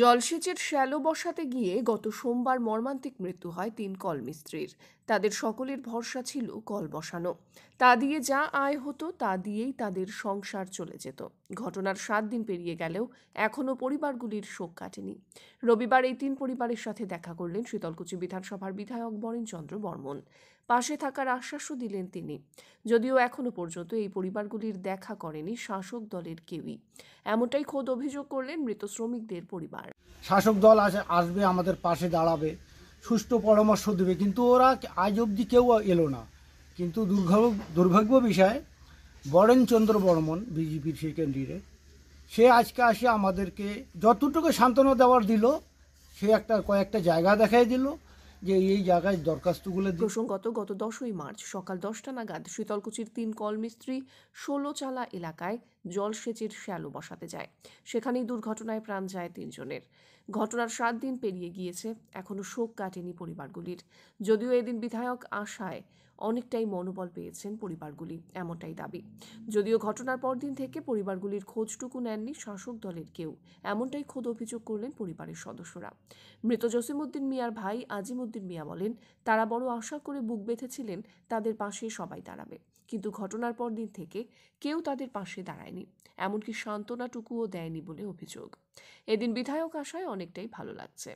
জলসেচের শ্যালো বসাতে গিয়ে গত সোমবার মর্মান্তিক মৃত্যু হয় ৩ কলমিস্ত্রির। তাদের সকলের ভরসা ছিল কল বসানো। তা দিয়ে যা আয় হতো তা দিয়েই তাদের সংসার চলে যেত। ঘটনার ৭ দিন পেরিয়ে গেলেও এখনও পরিবারগুলির শোক কাটেনি। রবিবার এই ৩ পরিবারের সাথে দেখা করলেন শীতলকুচি বিধানসভার বিধায়ক বরেনচন্দ্র বর্মন। পাশে থাকার আশ্বাসও দিলেন তিনি। যদিও এখনো পর্যন্ত এই পরিবারগুলির দেখা করেনি শাসক দলের কেউই। এমনটাই খোদ অভিযোগ করলেন মৃত শ্রমিকদের পরিবার। শাসক দল আসবে, আমাদের পাশে দাঁড়াবে, সুষ্ঠু পরামর্শ দেবে, কিন্তু ওরা আজ অবধি কেউ এলো না। কিন্তু দুর্ভাগ্য বিষয়, বরেনচন্দ্র বর্মন বিজেপির সেই ক্যান্ডিডেট, সে আজকে আসে আমাদেরকে যতটুকু সান্ত্বনা দেওয়ার দিল, সে কয়েকটা জায়গা দেখাই দিল যে এই জায়গায় দরখাস্তগুলো। প্রসঙ্গত গত 10ই মার্চ সকাল 10টা নাগাদ শীতলকুচির 3 কলমিস্ত্রি 16চালা এলাকায় জলসেচের শ্যালো বসাতে যায়। সেখানেই দুর্ঘটনায় প্রাণ যায় 3 জনের। ঘটনার 7 দিন পেরিয়ে গিয়েছে, এখনো শোক কাটেনি পরিবারগুলির। যদিও এদিন বিধায়ক আশায় অনেকটাই মনোবল পেয়েছেন পরিবারগুলি, এমনটাই দাবি। যদিও ঘটনার পরদিন থেকে পরিবারগুলির খোঁজটুকু নেননি শাসক দলের কেউ, এমনটাই খোদ অভিযোগ করলেন পরিবারের সদস্যরা। মৃত জসিমউদ্দিন মিয়ার ভাই আজিমউদ্দিন মিয়া বলেন, তারা বড় আশা করে বুক বেঁধেছিলেন তাদের পাশে সবাই দাঁড়াবে, কিন্তু ঘটনার পর দিন থেকে কেউ তাদের পাশে দাঁড়ায়নি, এমনকি সান্ত্বনাটুকুও দেয়নি বলে অভিযোগ। এদিন বিধায়ক আশায় অনেকটাই ভালো লাগছে।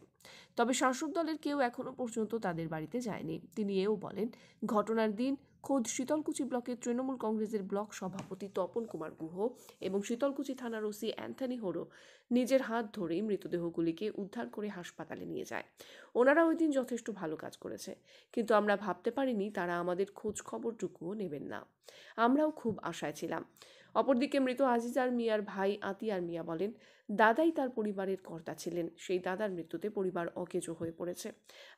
তবে শাসক দলের কেউ এখনো পর্যন্ত তাদের বাড়িতে যায়নি। তিনি এও বলেন, ঘটনার দিন খোদ শীতলকুচি ব্লকের তৃণমূল কংগ্রেসের ব্লক সভাপতি তপন কুমার গুহ এবং শীতলকুচি থানার ওসি অ্যান্থনি হোরো নিজের হাত ধরেই মৃতদেহগুলিকে উদ্ধার করে হাসপাতালে নিয়ে যায়। ওনারা ওই দিন যথেষ্ট ভালো কাজ করেছে, কিন্তু আমরা ভাবতে পারিনি তারা আমাদের খোঁজ খবরটুকুও নেবেন না। আমরাও খুব আশায় ছিলাম। অপরদিকে মৃত আজিজার মিয়ার ভাই আতিয়ার মিয়া বলেন, দাদাই তার পরিবারের কর্তা ছিলেন। সেই দাদার মৃত্যুতে পরিবার অকেজো হয়ে পড়েছে।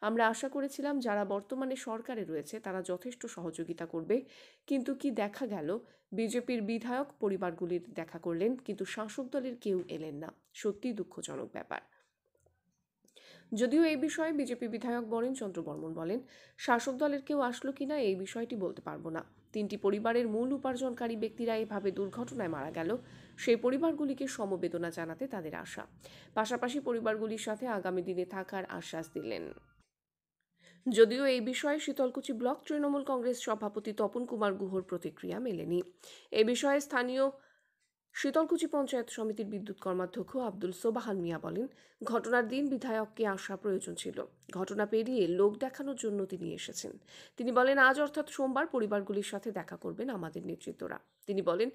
আমরা আশা করেছিলাম যারা বর্তমানে সরকারে রয়েছে তারা যথেষ্ট সহযোগিতা করবে, কিন্তু কি দেখা গেল, বিজেপির বিধায়ক পরিবারগুলির দেখা করলেন, কিন্তু শাসক দলের কেউ এলেন না। সত্যিই দুঃখজনক ব্যাপার। যদিও এই বিষয়ে বিজেপি বিধায়ক বরেনচন্দ্র বর্মন বলেন, শাসক দলের কেউ আসলো কিনা এই বিষয়টি বলতে পারবো না। 3টি পরিবারের মূল উপার্জনকারী ব্যক্তিরা এভাবে দুর্ঘটনায় মারা গেল, সেই পরিবারগুলিকে সমবেদনা জানাতে তাদের আশা। পাশাপাশি পরিবারগুলির সাথে আগামী দিনে থাকার আশ্বাস দিলেন। যদিও এই বিষয়ে শীতলকুচি ব্লক তৃণমূল কংগ্রেস সভাপতি তপন কুমার গুহর প্রতিক্রিয়া মেলেনি। এ বিষয়ে স্থানীয় শীতলকুচি পঞ্চায়েত সমিতির বিদ্যুৎ কর্মাধ্যক্ষ আব্দুল সোবাহান মিয়া বলেন, ঘটনার দিন বিধায়ককে আসা প্রয়োজন ছিল। ঘটনা পেরিয়ে লোক দেখানোর জন্য তিনি এসেছেন। তিনি বলেন, আজ অর্থাৎ সোমবার পরিবারগুলির সাথে দেখা করবেন আমাদের নেতৃত্বরা। তিনি বলেন,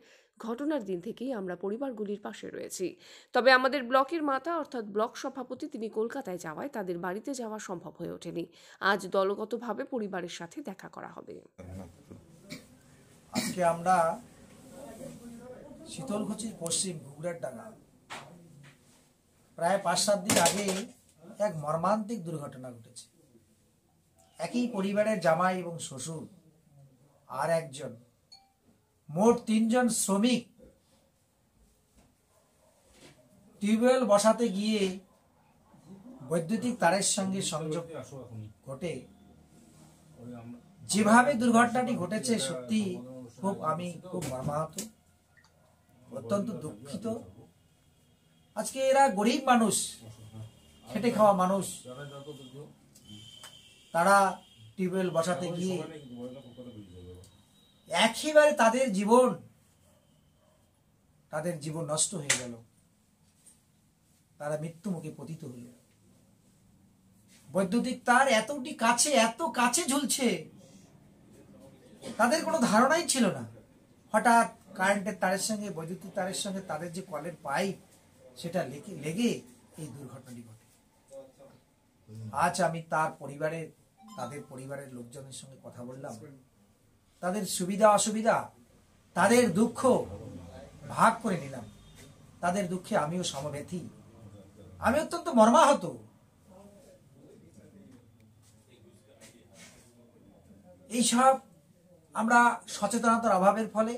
ঘটনার দিন থেকেই আমরা পরিবারগুলির পাশে রয়েছি। তবে আমাদের ব্লকের মাতা অর্থাৎ ব্লক সভাপতি তিনি কলকাতায় যাওয়ায় তাদের বাড়িতে যাওয়া সম্ভব হয়ে ওঠেনি। আজ দলগতভাবে পরিবারের সাথে দেখা করা হবে। আজকে আমরা শীতলকুচির পশ্চিম ঘুগড়ার ডাঙ্গা প্রায় 5-7 দিন আগে এক মর্মান্তিক দুর্ঘটনা ঘটেছে। একই পরিবারের জামাই এবং শ্বশুর আর একজন, মোট 3 জন শ্রমিক টিউবওয়েল বসাতে গিয়ে বৈদ্যুতিক তারের সঙ্গে সংযোগ ঘটে যেভাবে দুর্ঘটনাটি ঘটেছে, সত্যি আমি খুব মর্মাহত, অত্যন্ত দুঃখিত। আজকে এরা গরিব মানুষ, খেটে খাওয়া মানুষ, তারা টিউবওয়েল বসাতে গিয়ে একেবারে তাদের জীবন নষ্ট হয়ে গেল, তারা মৃত্যু মুখে পতিত হল। বৈদ্যুতিক তার এত কাছে ঝুলছে, তাদের কোনো ধারণাই ছিল না। হঠাৎ কারেন্টের তারের সঙ্গে, বৈদ্যুতিক তারের সঙ্গে তাদের যে কলের পাইপ, সেটা লেগে এই দুর্ঘটনাটি ঘটে। আজ আমি তাদের পরিবারের লোকজনের সঙ্গে কথা বললাম, তাদের সুবিধা অসুবিধা, তাদের দুঃখ ভাগ করে নিলাম। তাদের দুঃখে আমিও সমব্যথী, আমি অত্যন্ত মর্মাহত। এইসব আমরা সচেতনতার অভাবের ফলে,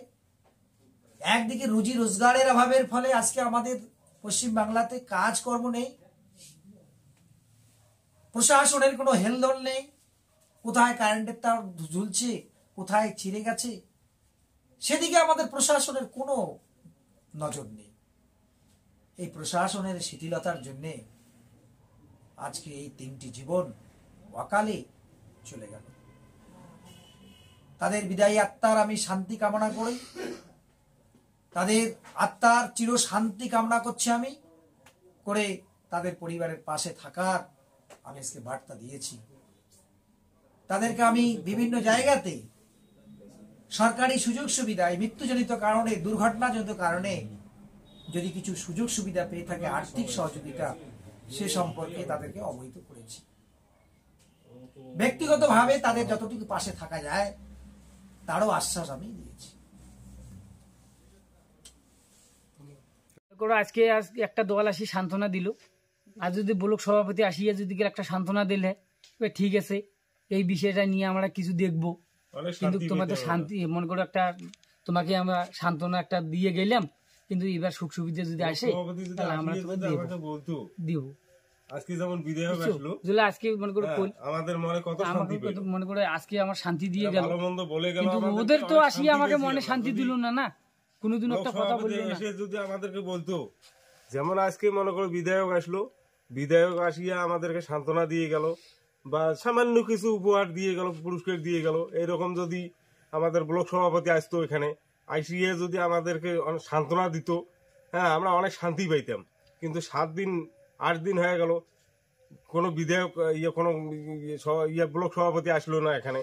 একদিকে রুজি রোজগারের অভাবের ফলে আজকে আমাদের পশ্চিম বাংলাতে কাজকর্ম নেই, প্রশাসনের কোনো হেলদোল নেই, কোথায় কারেন্টের তার ঝুলছে, কোথায় ছিঁড়ে গেছে, সেদিকে আমাদের প্রশাসনের কোনো নজর নেই। এই প্রশাসনের শিথিলতার জন্যে আজকে এই 3টি জীবন অকালে চলে গেল। তাদের বিদায়ী আত্মার আমি শান্তি কামনা করি, তাদের আত্মার চির শান্তি কামনা করছি আমি, করে তাদের পরিবারের পাশে থাকার আমি আজকে বার্তা দিয়েছি। তাদেরকে আমি বিভিন্ন জায়গাতে সরকারি সুযোগ সুবিধা, মৃত্যুজনিত কারণে, দুর্ঘটনাজনিত কারণে যদি কিছু সুযোগ সুবিধা পেয়ে থাকে, আর্থিক সহযোগিতা, সে সম্পর্কে তাদেরকে অবহিত করেছি। ব্যক্তিগতভাবে তাদের যতটুকু পাশে থাকা যায় তারও আশ্বাস আমি দিয়েছি। আজকে একটা দল আসি সান্ত্বনা দিল, আর যদি ব্লক সভাপতি আসিয়া যদি একটা সান্ত্বনা দিলে ঠিক আছে, এই বিষয়টা নিয়ে আমরা কিছু দেখবো, কিন্তু তোমাদের শান্তি মনে করো একটা, তোমাকে আমরা সান্ত্বনা একটা দিয়ে গেলাম, কিন্তু এবার সুখ সুবিধা যদি আসে তাহলে আমরা দিব। আজকে যেমন বিধায়ক আসলো, আজকে মনে করো আমাদের মনে কত শান্তি পেল, মনে করো আজকে আমার শান্তি দিয়ে গেল, ভালো মন্দ বলে গেল, কিন্তু ওদের তো আসিয়া আমাকে মনে শান্তি দিল না, না কোনোদিন একটা কথা বললো না। এসে যদি আমাদেরকে বলতো, যেমন আজকে মনে করো বিধায়ক আসলো, বিধায়ক আসিয়া আমাদেরকে সান্ত্বনা দিয়ে গেল বা সামান্য কিছু উপহার দিয়ে গেল, পুরস্কার দিয়ে গেল, এরকম যদি আমাদের ব্লক সভাপতি আসতো এখানে, আইসিএ যদি আমাদেরকে সান্ত্বনা দিত, হ্যাঁ আমরা অনেক শান্তি পাইতাম। কিন্তু 7 দিন 8 দিন হয়ে গেল, কোনো বিধায়ক কোনো ব্লক সভাপতি আসলো না এখানে,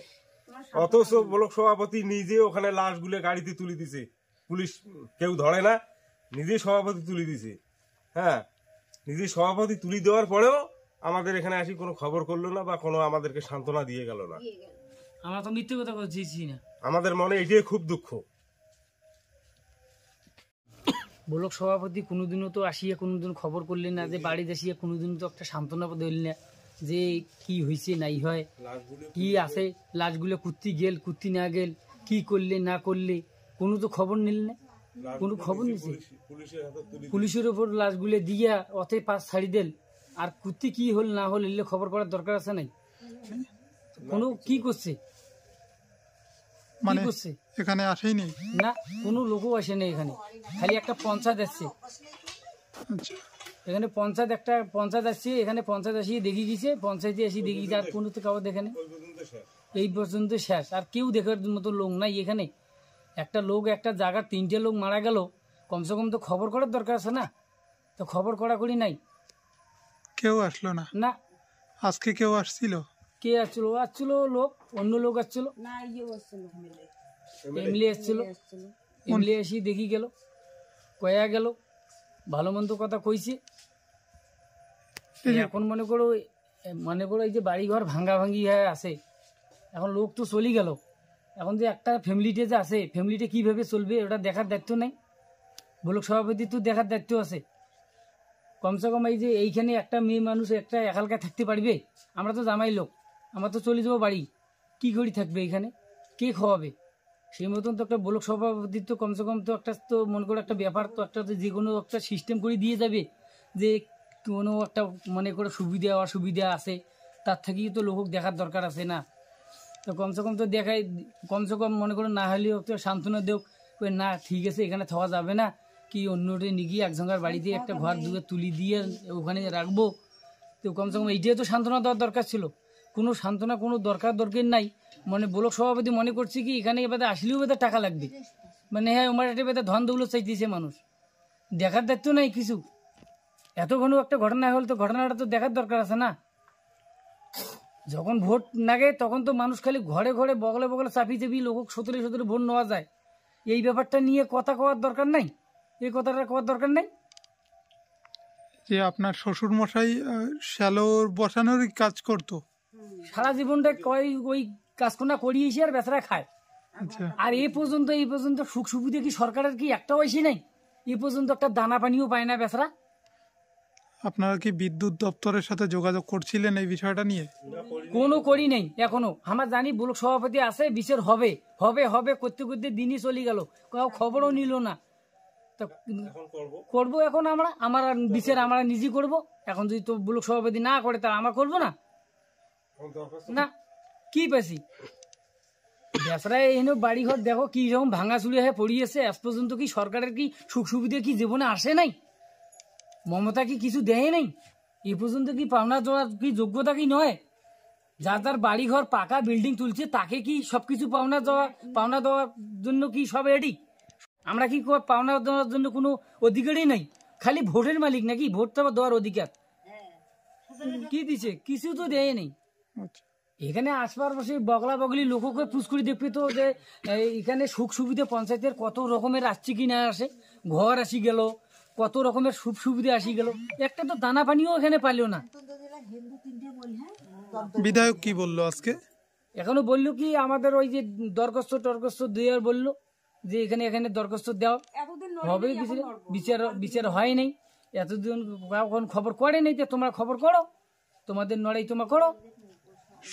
অথচ ব্লক সভাপতি নিজে ওখানে লাশগুলো গাড়িতে তুলে দিছে, পুলিশ কেউ ধরে না, নিজে সভাপতি তুলে দিছে। হ্যাঁ, নিজে সভাপতি তুলে দেওয়ার পরেও আমাদের এখানে আসি কোনো খবর করলো না বা কোনো আমাদেরকে সান্ত্বনা দিয়ে গেল না। আমরা তো মিথ্যে কথা বলছি না, আমাদের মনে এটাই খুব দুঃখ। ব্লক সভাপতি কোনোদিনও তো আসিয়া কোনোদিন খবর করলেন না, যে বাড়ি আসিয়া কোনোদিন তো একটা সান্ত্বনা দিলেন না, যে কি হয়েছে নাই হয়, কি আছে, লাশগুলো কুত্তি গেল কুত্তি না গেল, কি করলে না করলে, কোনো তো খবর নিল না, কোনো খবর নিছে। পুলিশের ওপর লাশগুলো দিয়া অতে পাশ ছাড়ি দেল, আর কুত্তি কি হল না হল এলে খবর করার দরকার আছে নাই, কোনো কি করছে, মানে এখানে আসেনি না, কোনো লোকও আসেনি এখানে, খালি একটা পঞ্চায়েত আসছে এখানে, পঞ্চায়েত আসছে এখানে, পঞ্চায়েত আসিয়ে দেখে গেছে, পঞ্চায়েতে আসি দেখে গেছে, আর কোনো তো কাউকে দেখে নেই, এই পর্যন্ত শেষ, আর কেউ দেখার মতো লোক নাই এখানে। একটা লোক একটা জায়গার 3টে লোক মারা গেল, কমসে কম তো খবর করার দরকার আছে না, তো খবর করাকরি নাই, কেউ আসলো না। না আজকে কেউ আসছিল? কে আসছিল লোক, অন্য লোক আসছিল, এমএলএ আসছিল, এমএলএ এসে দেখি গেল, কয়া গেল, ভালো মন্দ কথা কইছে। এখন মনে করো এই যে বাড়ি ঘর ভাঙ্গা ভাঙ্গি হয়ে আছে, এখন লোক তো চলে গেল, এখন যে একটা ফ্যামিলিতে যে আছে, ফ্যামিলিটা কিভাবে চলবে ওটা দেখার দায়িত্ব নেই, ব্লক সভাপতি তো দেখার দায়িত্ব আছে। কমসে কম এই যে এইখানে একটা মেয়ে মানুষ একটা একালকা থাকতে পারবে? আমরা তো জামাই লোক, আমরা তো চলে যাবো বাড়ি, কি করে থাকবে এখানে, কে খাওয়াবে? সেই মতন তো একটা ব্লক সভাপতির তো কমসে কম তো একটা তো মনে করো একটা ব্যাপার তো একটা যে কোনো একটা সিস্টেম করে দিয়ে যাবে, যে কোনো একটা মনে করো সুবিধা অসুবিধা আছে, তার থেকেই তো লোক দেখার দরকার আছে না। তো কমসে কম তো দেখায়, কমসে কম মনে করো না হলেও তো সান্ত্বনা দেও, না ঠিক আছে এখানে থাকা যাবে না, কি অন্যটা নিয়ে গিয়ে একজনের বাড়িতে একটা ঘর দুয়ে তুলি দিয়ে ওখানে রাখবো, তো কমসে কম এইটাই তো সান্ত্বনা দেওয়ার দরকার ছিল। কোনো সান্ত্বনা কোনো দরকার নাই, মানে ব্লক সভাপতি মনে করছি কি এখানে এবার আসলেও এবার টাকা লাগবে, মানে হ্যাঁ আমার একটা এবার ধন দৌলত চাইতেছে মানুষ, দেখার দায়িত্ব নাই কিছু। এত ঘন একটা ঘটনা হল তো ঘটনাটা তো দেখার দরকার আছে না। যখন ভোট লাগে তখন তো মানুষ খালি ঘরে ঘরে বগলে বগলে চাপি চাপি লোক 17 ভোট নেওয়া যায়, এই ব্যাপারটা নিয়ে কথা কওয়ার দরকার নাই, এই কথাটা কওয়ার দরকার নাই। যে আপনার শ্বশুর মশাই শ্যালোর বসানোরই কাজ করতো, সারা জীবনটা ওই কাজকর্মা করিয়েছে আর বেচারা খায়। আর এই পর্যন্ত সুখ সুবিধা কি সরকারের কি একটাও আসে নাই? এই পর্যন্ত একটা দানা পানিও পায় না বেচারা। আপনারা কি বিদ্যুৎ দপ্তরের সাথে যোগাযোগ করছিলেন এই বিষয়টা নিয়ে? কোনো করি নাই এখনো। আমরা জানি ব্লক সভাপতি আছে, বিচার হবে হবে হবে করতে করতে দিনই চলে গেল, কাউ খবরও নিল না। তো করবো এখন আমরা বিচার আমরা নিজে করব। এখন যদি তো ব্লক সভাপতি না করে তাহলে আমরা করবো না, না কি পেছি বেসরা এনে বাড়ি ঘর দেখো কি রকম ভাঙা চুরি হয়ে পড়িয়েছে। আজ পর্যন্ত কি সরকারের কি সুখ সুবিধা কি জীবনে আসে নাই? মমতা কি কিছু দেয় নাই? এ পর্যন্ত কি পাওনা দেওয়ার কি যোগ্যতা কি নয়? যা তার বাড়ি ঘর পাকা বিল্ডিং তুলছে তাকে কি সবকিছু পাওনা দেওয়ার জন্য কি সব রেডি? আমরা কি পাওনা দেওয়ার জন্য কোনো অধিকারই নাই? খালি ভোটের মালিক নাকি? ভোট তো দেওয়ার অধিকার কি দিছে? কিছু তো দেয় নেই। আচ্ছা, এখানে আশপাশে বগলা বগলি লোককে পুষ্করি দেখবে তো যে এখানে সুখ সুবিধা পঞ্চায়েতের কত রকমের আসছে কি না আসে, ঘর আসি গেল, কত রকমের সুখ সুবিধা আসি গেল, একটা তো দানা পানিও এখানে পাইলো না। বিধায়ক কি বললো আজকে? এখনো বললো কি আমাদের ওই যে দরখাস্ত দেওয়ার বললো যে এখানে দরখাস্ত দেওয়া হবে, বিচার হয় নাই এতদিন, এখন খবর করে নাই। যে তোমরা খবর করো, তোমাদের লড়াই তোমরা করো।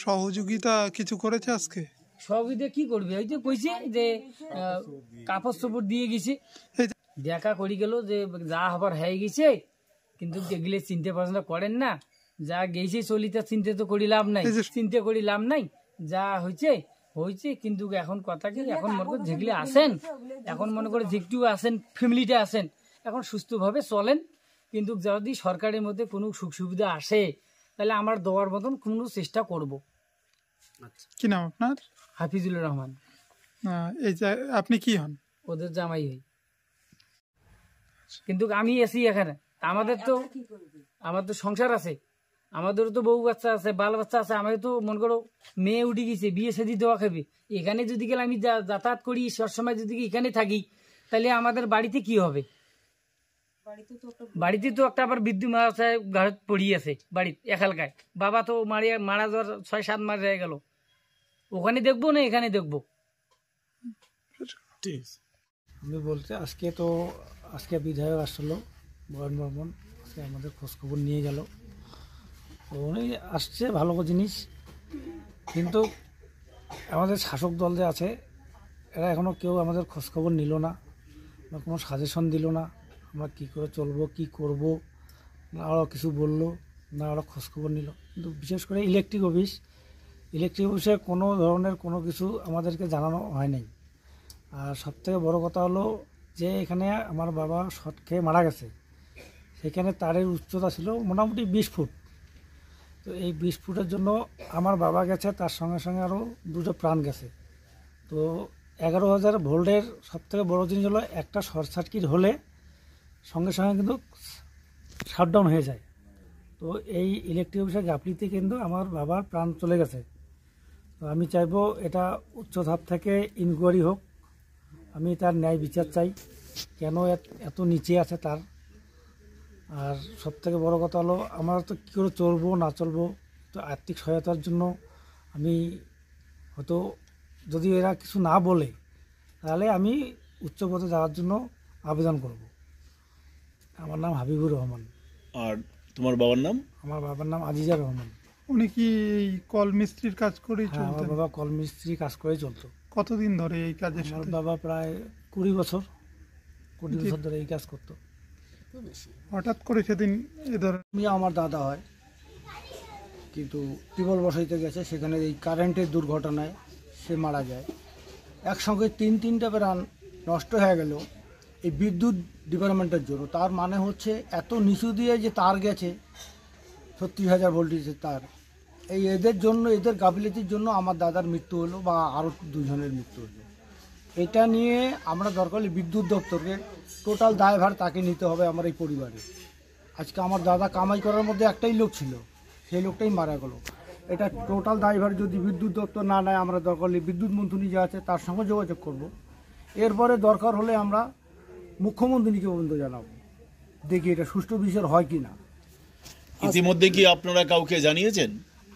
সহযোগিতা কিছু করেছে আজকে? সহযোগিতা কি করবে? ওই যে কইছে যে কাপড় চোপড় দিয়ে গেছে, এই যে দেখা করি গেল যে যা হবার হয়ে গেছে, কিন্তু যেগুলো চিনতে পছন্দ করেন না, যা গেছে চলিতে চিনতে তো করি লাভ নাই, চিনতে করি লাভ নাই, যা হয়েছে হয়েছে। কিন্তু এখন কথা কি, এখন মনে করে যেগুলো আসেন, এখন মনে করে যেটু আসেন ফ্যামিলিতে আসেন, এখন সুস্থভাবে চলেন। কিন্তু যদি সরকারের মধ্যে কোনো সুখ সুবিধা আসে তাহলে আমার দেওয়ার মতন কোনো চেষ্টা করব। কি নাম আপনার? হাফিজুর রহমান। এই যে আপনি কি হন? ওদের জামাই হই। কিন্তু আমি এসি এখানে, আমার তো সংসার আছে, আমাদেরও তো বউ বাচ্চা আছে, বাল বাচ্চা আছে। আমাদের তো মনে করো মেয়ে উঠে গেছে, বিয়ে শাদী দেওয়া খাবে। এখানে যদি গেলে আমি যাতায়াত করি সবসময়, যদি এখানে থাকি, তাহলে আমাদের বাড়িতে কি হবে? বাড়িতে তো একটা আবার বিদ্যুৎ ঘর পড়িয়ে আছে বাড়িতে এখানকায়। বাবা তো মারা যাওয়ার 6-7 মাস হয়ে গেল। ওখানে দেখবো না এখানে দেখবো? আমি বলতে আজকে বিধায়ক আসলো বরণ বর্মন, আজকে আমাদের খোঁজখবর নিয়ে গেল। তো উনি আসছে ভালো জিনিস, কিন্তু আমাদের শাসক দল যে আছে এরা এখনও কেউ আমাদের খোঁজখবর নিল না, বা কোনো সাজেশন দিল না আমরা কী করে চলবো, কি করব, না ওরা কিছু বললো না, ওরা খোঁজখবর নিল। কিন্তু বিশেষ করে ইলেকট্রিক অফিসে কোনো ধরনের কোনো কিছু আমাদেরকে জানানো হয় নাই। আর সবথেকে বড় কথা হলো যে এখানে আমার বাবা শর্ট খেয়ে মারা গেছে, সেখানে তারের উচ্চতা ছিল মোটামুটি 20 ফুট। তো এই 20 ফুটের জন্য আমার বাবা গেছে, তার সঙ্গে সঙ্গে আরও 2টো প্রাণ গেছে। তো 11,000 ভোল্টের সবথেকে বড় জিনিস হলো একটা শর্ট সার্কিট হলে সঙ্গে সঙ্গে কিন্তু শাটডাউন হয়ে যায়। তো এই ইলেকট্রিক অফিসের গাফলিতে কিন্তু আমার বাবার প্রাণ চলে গেছে। তো আমি চাইবো এটা উচ্চ ধাপ থেকে ইনকোয়ারি হোক, আমি তার ন্যায় বিচার চাই, কেন এত নিচে আছে তার। আর সবথেকে বড় কথা হলো আমরা তো কী করে চলবো না চলবো, তো আর্থিক সহায়তার জন্য আমি হয়তো যদি এরা কিছু না বলে তাহলে আমি উচ্চ পদে যাওয়ার জন্য আবেদন করব। আমার নাম হাবিবুর রহমান। আর তোমার বাবার নাম? আমার বাবার নাম আজিজার রহমান। উনি কি এই কল মিস্ত্রির কাজ করেই হ্যাঁ, আমার চলতেন? বাবা কল মিস্ত্রি কাজ করেই চলতো। কতদিন ধরে এই কাজের আমার সাথে? বাবা প্রায় 20 বছর ধরে এই কাজ করতো। হঠাৎ করে সেদিন এ ধরনের আমি আমার দাদা হয়, কিন্তু টিউবওয়েল বসাইতে গেছে, সেখানে এই কারেন্টের দুর্ঘটনায় সে মারা যায়। একসঙ্গে 3টা প্রাণ নষ্ট হয়ে গেল এই বিদ্যুৎ ডিপার্টমেন্টের জন্য। তার মানে হচ্ছে এত নিচু দিয়ে যে তার গেছে 36,000 ভোল্টেজের তার, এদের জন্য, এদের গাফিলতির জন্য আমার দাদার মৃত্যু হলো, বা আরও 2 জনের মৃত্যু হলো। এটা নিয়ে আমরা দরকার হলে বিদ্যুৎ দপ্তরকে টোটাল দায়ভার তাকে নিতে হবে আমার এই পরিবারে। আজকে আমার দাদা কামাই করার মধ্যে একটাই লোক ছিল, সেই লোকটাই মারা গেল। এটা টোটাল দায়ভার যদি বিদ্যুৎ দপ্তর না নেয়, আমরা দরকার হলে বিদ্যুৎ মন্ত্রী যে আছে তার সঙ্গে যোগাযোগ করব। এরপরে দরকার হলে আমরা মুখ্যমন্ত্রীকে পর্যন্ত জানাবো, দেখি এটা সুষ্ঠু বিচার হয় কি না। ইতিমধ্যে কি আপনারা কাউকে জানিয়েছেন?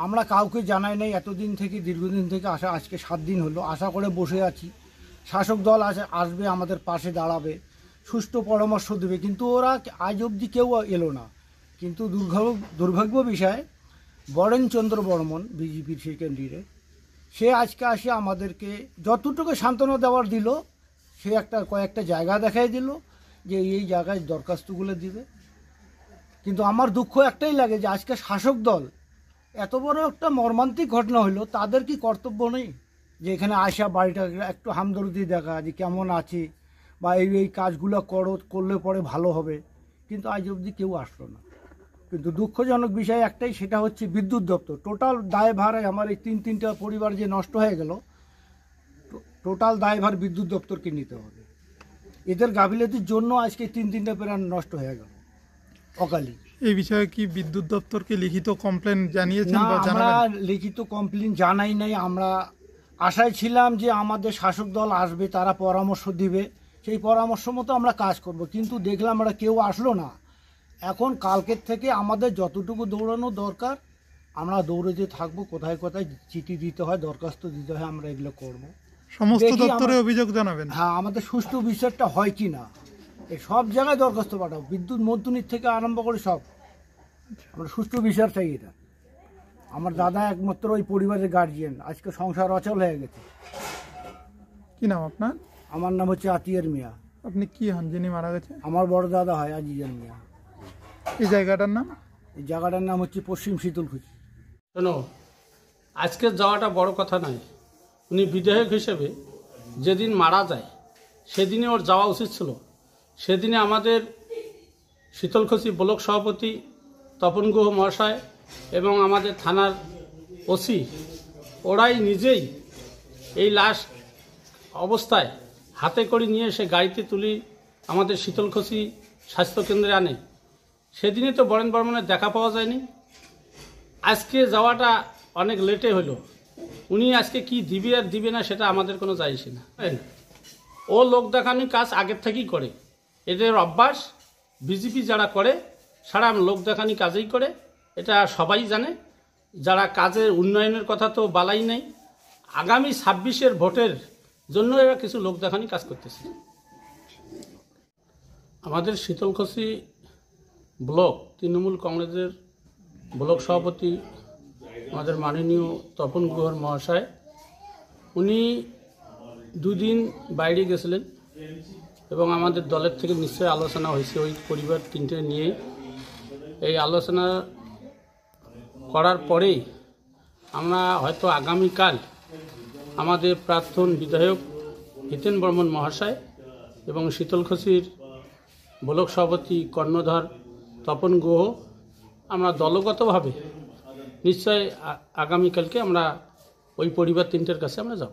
আমরা কাউকে জানাই নাই এতদিন থেকে, দীর্ঘদিন থেকে আসা, আজকে 7 দিন হলো আশা করে বসে আছি। শাসক দল আসবে, আমাদের পাশে দাঁড়াবে, সুষ্ঠু পরামর্শ দেবে, কিন্তু ওরা আজ অবধি কেউ এলো না। কিন্তু দুর্ভাগ্য বিষয় বরেনচন্দ্র বর্মন, বিজেপির সেই ক্যান্ডিডেট, সে আজকে আসে আমাদেরকে যতটুকু সান্ত্বনা দেওয়ার দিল, সে কয়েকটা জায়গা দেখাই দিল যে এই জায়গায় দরখাস্তগুলো দিবে। কিন্তু আমার দুঃখ একটাই লাগে যে আজকে শাসক দল এত বড় একটা মর্মান্তিক ঘটনা হলো, তাদের কি কর্তব্য নেই যে এখানে আসা বাড়িটা একটু হামদর্দি দেখা, যে কেমন আছে, বা এই কাজগুলো করলে পরে ভালো হবে। কিন্তু আজ অবধি কেউ আসলো না। কিন্তু দুঃখজনক বিষয় একটাই, সেটা হচ্ছে বিদ্যুৎ দপ্তর টোটাল দায়ভার আমার এই তিনটা পরিবার যে নষ্ট হয়ে গেল, টোটাল দায়ভার বিদ্যুৎ দপ্তরকে নিতে হবে। এদের গাফিলতির জন্য আজকে তিনটা প্রাণ নষ্ট হয়ে গেল অকালি। এই বিষয়ে কি বিদ্যুৎ দপ্তরকে লিখিত কমপ্লেন জানিয়েছেন না, বা আমরা জানাবেন? লিখিত কমপ্লেন জানাই নাই। আমরা আশায় ছিলাম যে আমাদের শাসক দল আসবে, তারা পরামর্শ দিবে, সেই পরামর্শ মতো আমরা কাজ করব, কিন্তু দেখলাম আমরা কেউ আসলো না। এখন কালকের থেকে আমাদের যতটুকু দৌড়ানো দরকার আমরা দৌড়েতে থাকবো, কোথায় কোথায় চিঠি দিতে হয়, দরখাস্ত দিতে হয়, আমরা এগুলো করব। সমস্ত দেখি দপ্তরে অভিযোগ জানাবেন? হ্যাঁ, আমাদের সুষ্ঠু বিচারটা হয় কি না, এই সব জায়গায় দরখাস্ত পাঠাবো, বিদ্যুৎ মন্ত্রীর থেকে আরম্ভ করে সব। আমরা সুষ্ঠু বিচার চাই। এটা আমার দাদা একমাত্র ওই পরিবারের গার্জিয়ান, আজকে সংসার অচল হয়ে গেছে। কি নাম আপনার? আমার নাম হচ্ছে আতিয়ার মিয়া। আপনি কি হন যিনি মারা গেছে? আমার বড় দাদা হয় আজিজান মিয়া। এই জায়গাটার নাম? এই জায়গাটার নাম হচ্ছে পশ্চিম শীতলকুচি। শোনো, আজকে যাওয়াটা বড় কথা নয়। উনি বিধায়ক হিসেবে যেদিন মারা যায় সেদিনে ওর যাওয়া উচিত ছিল। সেদিনে আমাদের শীতলকুচি ব্লক সভাপতি তপন গুহ মহাশয় এবং আমাদের থানার ওসি ওরাই নিজেই এই লাশ অবস্থায় হাতে করে নিয়ে এসে গাড়িতে তুলি আমাদের শীতলকুচি স্বাস্থ্যকেন্দ্রে আনে। সেদিনে তো বরেন বর্মনের দেখা পাওয়া যায়নি। আজকে যাওয়াটা অনেক লেটে হলো। উনি আজকে কি দিবে আর দিবে না সেটা আমাদের কোনো যায় আসে না। ও লোক দেখানোর কাজ আগের থেকেই করে, এদের অভ্যাস। বিজেপি যারা করে সারা লোক দেখানি কাজেই করে, এটা সবাই জানে। যারা কাজের উন্নয়নের কথা তো বালাই নেই। আগামী 26-এর ভোটের জন্য এরা কিছু লোক দেখানি কাজ করতেছে। আমাদের শীতলকুচি ব্লক তৃণমূল কংগ্রেসের ব্লক সভাপতি আমাদের মাননীয় তপন গুহ মহাশয়, উনি দুদিন বাইরে গেছিলেন এবং আমাদের দলের থেকে নিশ্চয়ই আলোচনা হয়েছে ওই পরিবার তিনটে নিয়েই। এই আলোচনা করার পরেই আমরা হয়তো আগামীকাল আমাদের প্রাক্তন বিধায়ক হিতেন বর্মন মহাশয় এবং শীতলকুচির ব্লক সভাপতি কর্ণধার তপন গুহ আমরা দলগতভাবে নিশ্চয় আগামীকালকে আমরা ওই পরিবার তিনটের কাছে আমরা যাব।